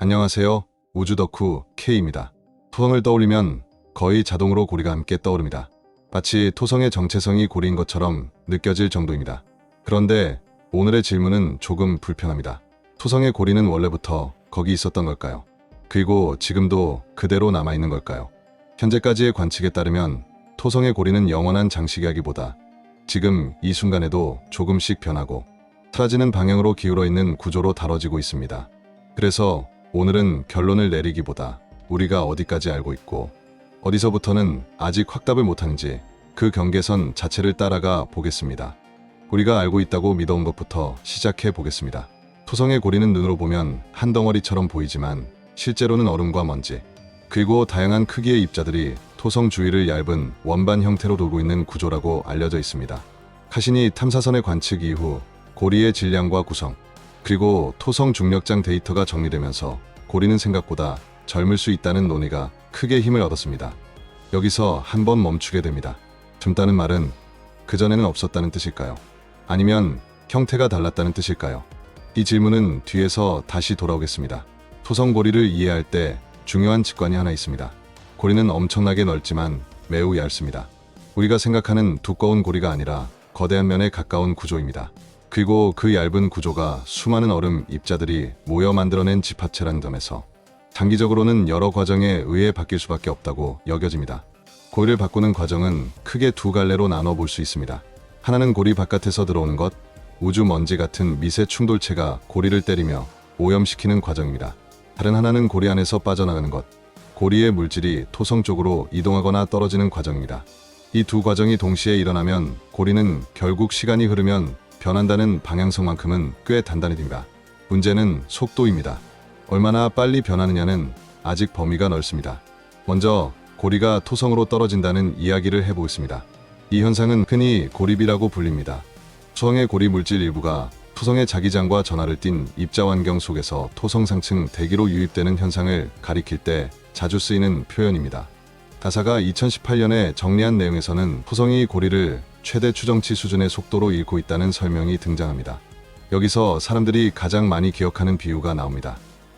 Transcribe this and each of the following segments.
안녕하세요. 우주 덕후 K입니다. 토성을 떠올리면 거의 자동으로 고리가 함께 떠오릅니다. 마치 토성의 정체성이 고리인 것처럼 느껴질 정도입니다. 그런데 오늘의 질문은 조금 불편합니다. 토성의 고리는 원래부터 거기 있었던 걸까요? 그리고 지금도 그대로 남아있는 걸까요? 현재까지의 관측에 따르면 토성의 고리는 영원한 장식이라기보다 지금 이 순간에도 조금씩 변하고 사라지는 방향으로 기울어 있는 구조로 다뤄지고 있습니다. 그래서 오늘은 결론을 내리기보다 우리가 어디까지 알고 있고 어디서부터는 아직 확답을 못하는지 그 경계선 자체를 따라가 보겠습니다. 우리가 알고 있다고 믿어온 것부터 시작해 보겠습니다. 토성의 고리는 눈으로 보면 한 덩어리처럼 보이지만 실제로는 얼음과 먼지, 그리고 다양한 크기의 입자들이 토성 주위를 얇은 원반 형태로 돌고 있는 구조라고 알려져 있습니다. 카시니 탐사선의 관측 이후 고리의 질량과 구성, 그리고 토성 중력장 데이터가 정리되면서 고리는 생각보다 젊을 수 있다는 논의가 크게 힘을 얻었습니다. 여기서 한번 멈추게 됩니다. 젊다는 말은 그전에는 없었다는 뜻일까요? 아니면 형태가 달랐다는 뜻일까요? 이 질문은 뒤에서 다시 돌아오겠습니다. 토성 고리를 이해할 때 중요한 직관이 하나 있습니다. 고리는 엄청나게 넓지만 매우 얇습니다. 우리가 생각하는 두꺼운 고리가 아니라 거대한 면에 가까운 구조입니다. 그리고 그 얇은 구조가 수많은 얼음 입자들이 모여 만들어낸 집합체라는 점에서 장기적으로는 여러 과정에 의해 바뀔 수밖에 없다고 여겨집니다. 고리를 바꾸는 과정은 크게 두 갈래로 나눠 볼 수 있습니다. 하나는 고리 바깥에서 들어오는 것, 우주 먼지 같은 미세 충돌체가 고리를 때리며 오염시키는 과정입니다. 다른 하나는 고리 안에서 빠져나가는 것, 고리의 물질이 토성 쪽으로 이동하거나 떨어지는 과정입니다. 이 두 과정이 동시에 일어나면 고리는 결국 시간이 흐르면 변한다는 방향성만큼은 꽤 단단히 됩니다. 문제는 속도입니다. 얼마나 빨리 변하느냐는 아직 범위가 넓습니다. 먼저 고리가 토성으로 떨어진다는 이야기를 해보겠습니다. 이 현상은 흔히 고리비라고 불립니다. 토성의 고리 물질 일부가 토성의 자기장과 전하를 띤 입자 환경 속에서 토성 상층 대기로 유입되는 현상을 가리킬 때 자주 쓰이는 표현입니다. 나사가 2018년에 정리한 내용에서는 토성이 고리를 최대 추정치 수준의 속도로 잃고 있다는 설명이 등장합니다. 여기서 사람들이 가장 많이 기억하는 비유가 나옵니다.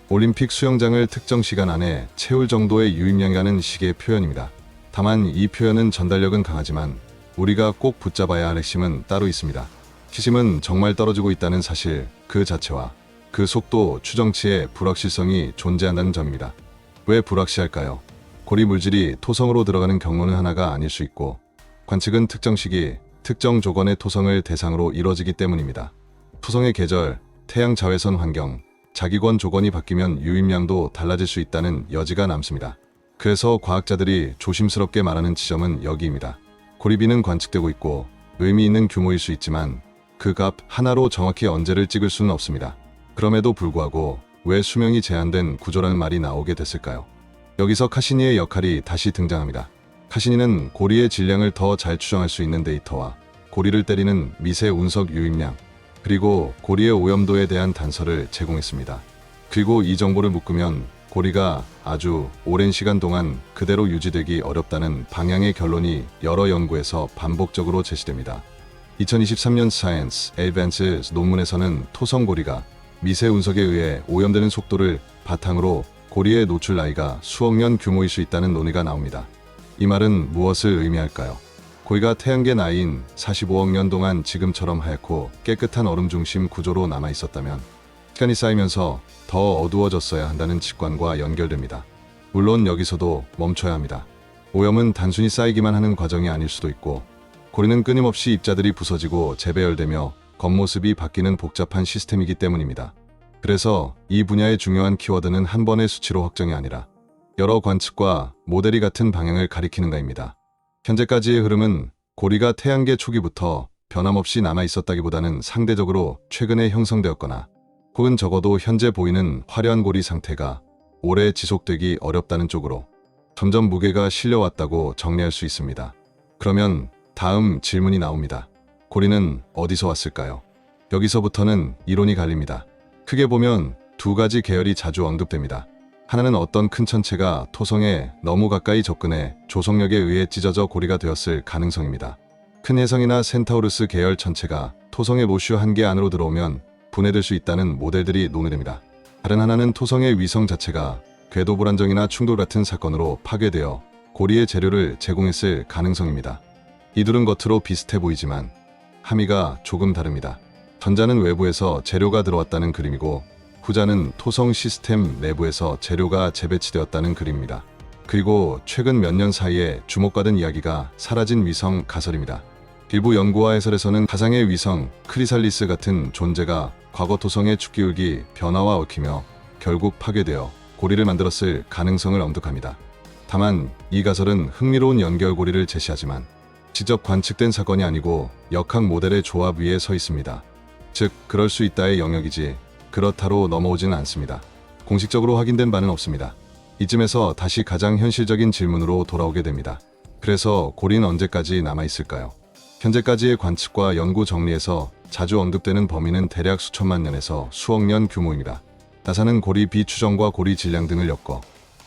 올림픽 수영장을 특정 시간 안에 채울 정도의 유입량이라는 식의 표현입니다. 다만 이 표현은 전달력은 강하지만 우리가 꼭 붙잡아야 할 핵심은 따로 있습니다. 핵심은 정말 떨어지고 있다는 사실 그 자체와 그 속도 추정치의 불확실성이 존재한다는 점입니다. 왜 불확실할까요? 고리 물질이 토성으로 들어가는 경로는 하나가 아닐 수 있고 관측은 특정 시기, 특정 조건의 토성을 대상으로 이뤄지기 때문입니다. 토성의 계절, 태양 자외선 환경, 자기권 조건이 바뀌면 유입량도 달라질 수 있다는 여지가 남습니다. 그래서 과학자들이 조심스럽게 말하는 지점은 여기입니다. 고리비는 관측되고 있고 의미 있는 규모일 수 있지만 그 값 하나로 정확히 언제를 찍을 수는 없습니다. 그럼에도 불구하고 왜 수명이 제한된 구조라는 말이 나오게 됐을까요? 여기서 카시니의 역할이 다시 등장합니다. 카시니는 고리의 질량을 더 잘 추정할 수 있는 데이터와 고리를 때리는 미세 운석 유입량, 그리고 고리의 오염도에 대한 단서를 제공했습니다. 그리고 이 정보를 묶으면 고리가 아주 오랜 시간 동안 그대로 유지되기 어렵다는 방향의 결론이 여러 연구에서 반복적으로 제시됩니다. 2023년 Science Advances 논문에서는 토성 고리가 미세 운석에 의해 오염되는 속도를 바탕으로 고리의 노출 나이가 수억 년 규모일 수 있다는 논의가 나옵니다. 이 말은 무엇을 의미할까요? 고리가 태양계 나이인 45억 년 동안 지금처럼 하얗고 깨끗한 얼음 중심 구조로 남아 있었다면 시간이 쌓이면서 더 어두워졌어야 한다는 직관과 연결됩니다. 물론 여기서도 멈춰야 합니다. 오염은 단순히 쌓이기만 하는 과정이 아닐 수도 있고 고리는 끊임없이 입자들이 부서지고 재배열되며 겉모습이 바뀌는 복잡한 시스템이기 때문입니다. 그래서 이 분야의 중요한 키워드는 한 번의 수치로 확정이 아니라 여러 관측과 모델이 같은 방향을 가리키는가입니다. 현재까지의 흐름은 고리가 태양계 초기부터 변함없이 남아있었다기보다는 상대적으로 최근에 형성되었거나 혹은 적어도 현재 보이는 화려한 고리 상태가 오래 지속되기 어렵다는 쪽으로 점점 무게가 실려왔다고 정리할 수 있습니다. 그러면 다음 질문이 나옵니다. 고리는 어디서 왔을까요? 여기서부터는 이론이 갈립니다. 크게 보면 두 가지 계열이 자주 언급됩니다. 하나는 어떤 큰 천체가 토성에 너무 가까이 접근해 조성력에 의해 찢어져 고리가 되었을 가능성입니다. 큰 혜성이나 센타우루스 계열 천체가 토성의 모슈 한 개 안으로 들어오면 분해될 수 있다는 모델들이 논의됩니다. 다른 하나는 토성의 위성 자체가 궤도 불안정이나 충돌 같은 사건으로 파괴되어 고리의 재료를 제공했을 가능성입니다. 이 둘은 겉으로 비슷해 보이지만 함의가 조금 다릅니다. 전자는 외부에서 재료가 들어왔다는 그림이고 후자는 토성 시스템 내부에서 재료가 재배치되었다는 그림입니다. 그리고 최근 몇 년 사이에 주목받은 이야기가 사라진 위성 가설입니다. 일부 연구와 해설에서는 가상의 위성 크리살리스 같은 존재가 과거 토성의 축기울기 변화와 얽히며 결국 파괴되어 고리를 만들었을 가능성을 엄득합니다. 다만 이 가설은 흥미로운 연결고리를 제시하지만 직접 관측된 사건이 아니고 역학 모델의 조합 위에 서 있습니다. 즉 그럴 수 있다의 영역이지 그렇다로 넘어오지는 않습니다. 공식적으로 확인된 바는 없습니다. 이쯤에서 다시 가장 현실적인 질문으로 돌아오게 됩니다. 그래서 고리는 언제까지 남아있을까요? 현재까지의 관측과 연구 정리에서 자주 언급되는 범위는 대략 수천만 년에서 수억 년 규모입니다. 나사는 고리 비추정과 고리 질량 등을 엮어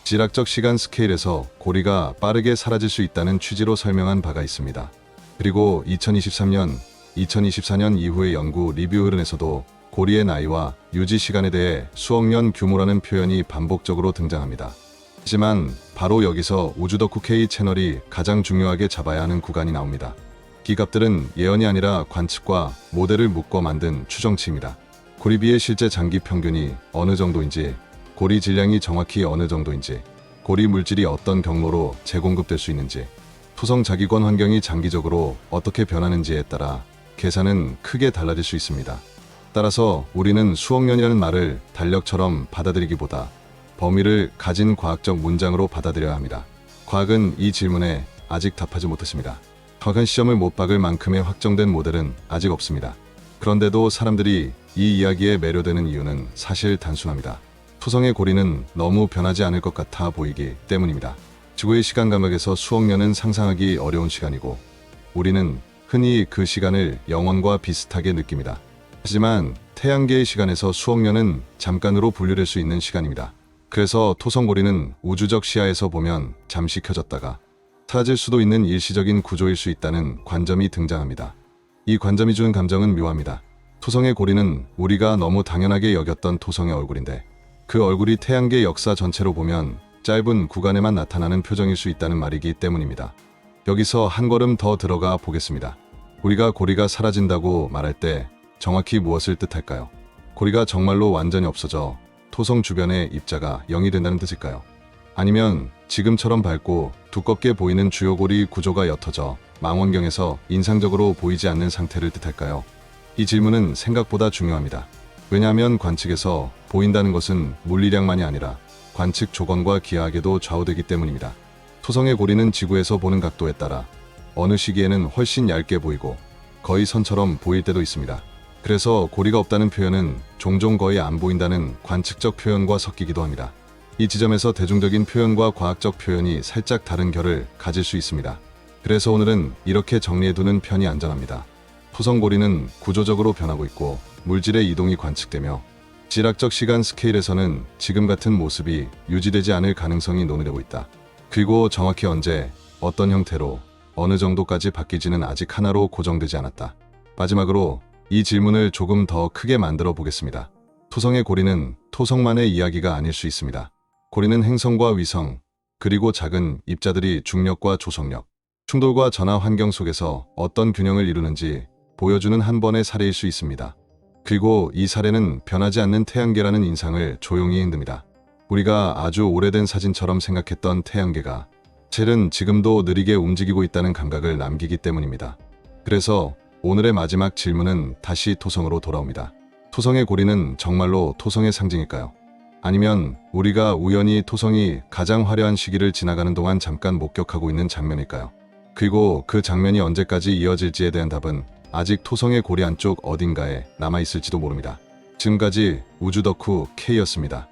지락적 시간 스케일에서 고리가 빠르게 사라질 수 있다는 취지로 설명한 바가 있습니다. 그리고 2023년, 2024년 이후의 연구 리뷰 흐름에서도 고리의 나이와 유지 시간에 대해 수억 년 규모라는 표현이 반복적으로 등장합니다. 하지만 바로 여기서 우주덕후 K 채널이 가장 중요하게 잡아야 하는 구간이 나옵니다. 이 값들은 예언이 아니라 관측과 모델을 묶어 만든 추정치입니다. 고리비의 실제 장기 평균이 어느 정도인지, 고리 질량이 정확히 어느 정도인지, 고리 물질이 어떤 경로로 재공급될 수 있는지, 토성 자기권 환경이 장기적으로 어떻게 변하는지에 따라 계산은 크게 달라질 수 있습니다. 따라서 우리는 수억 년이라는 말을 달력처럼 받아들이기보다 범위를 가진 과학적 문장으로 받아들여야 합니다. 과학은 이 질문에 아직 답하지 못했습니다. 정확한 시점을 못 박을 만큼의 확정된 모델은 아직 없습니다. 그런데도 사람들이 이 이야기에 매료되는 이유는 사실 단순합니다. 토성의 고리는 너무 변하지 않을 것 같아 보이기 때문입니다. 지구의 시간 감각에서 수억 년은 상상하기 어려운 시간이고 우리는 흔히 그 시간을 영원과 비슷하게 느낍니다. 하지만 태양계의 시간에서 수억 년은 잠깐으로 분류될 수 있는 시간입니다. 그래서 토성고리는 우주적 시야에서 보면 잠시 켜졌다가 사라질 수도 있는 일시적인 구조일 수 있다는 관점이 등장합니다. 이 관점이 주는 감정은 묘합니다. 토성의 고리는 우리가 너무 당연하게 여겼던 토성의 얼굴인데 그 얼굴이 태양계 역사 전체로 보면 짧은 구간에만 나타나는 표정일 수 있다는 말이기 때문입니다. 여기서 한 걸음 더 들어가 보겠습니다. 우리가 고리가 사라진다고 말할 때 정확히 무엇을 뜻할까요? 고리가 정말로 완전히 없어져 토성 주변의 입자가 0이 된다는 뜻일까요? 아니면 지금처럼 밝고 두껍게 보이는 주요 고리 구조가 옅어져 망원경에서 인상적으로 보이지 않는 상태를 뜻할까요? 이 질문은 생각보다 중요합니다. 왜냐하면 관측에서 보인다는 것은 물리량만이 아니라 관측 조건과 기하학에도 좌우되기 때문입니다. 토성의 고리는 지구에서 보는 각도에 따라 어느 시기에는 훨씬 얇게 보이고 거의 선처럼 보일 때도 있습니다. 그래서 고리가 없다는 표현은 종종 거의 안 보인다는 관측적 표현과 섞이기도 합니다. 이 지점에서 대중적인 표현과 과학적 표현이 살짝 다른 결을 가질 수 있습니다. 그래서 오늘은 이렇게 정리해두는 편이 안전합니다. 토성고리는 구조적으로 변하고 있고 물질의 이동이 관측되며 지락적 시간 스케일에서는 지금 같은 모습이 유지되지 않을 가능성이 논의되고 있다. 그리고 정확히 언제, 어떤 형태로, 어느 정도까지 바뀌지는 아직 하나로 고정되지 않았다. 마지막으로 이 질문을 조금 더 크게 만들어 보겠습니다. 토성의 고리는 토성만의 이야기가 아닐 수 있습니다. 고리는 행성과 위성, 그리고 작은 입자들이 중력과 조성력, 충돌과 전하 환경 속에서 어떤 균형을 이루는지 보여주는 한 번의 사례일 수 있습니다. 그리고 이 사례는 변하지 않는 태양계라는 인상을 조용히 흔듭니다. 우리가 아주 오래된 사진처럼 생각했던 태양계가 실은 지금도 느리게 움직이고 있다는 감각을 남기기 때문입니다. 그래서 오늘의 마지막 질문은 다시 토성으로 돌아옵니다. 토성의 고리는 정말로 토성의 상징일까요? 아니면 우리가 우연히 토성이 가장 화려한 시기를 지나가는 동안 잠깐 목격하고 있는 장면일까요? 그리고 그 장면이 언제까지 이어질지에 대한 답은 아직 토성의 고리 안쪽 어딘가에 남아있을지도 모릅니다. 지금까지 우주덕후 K였습니다.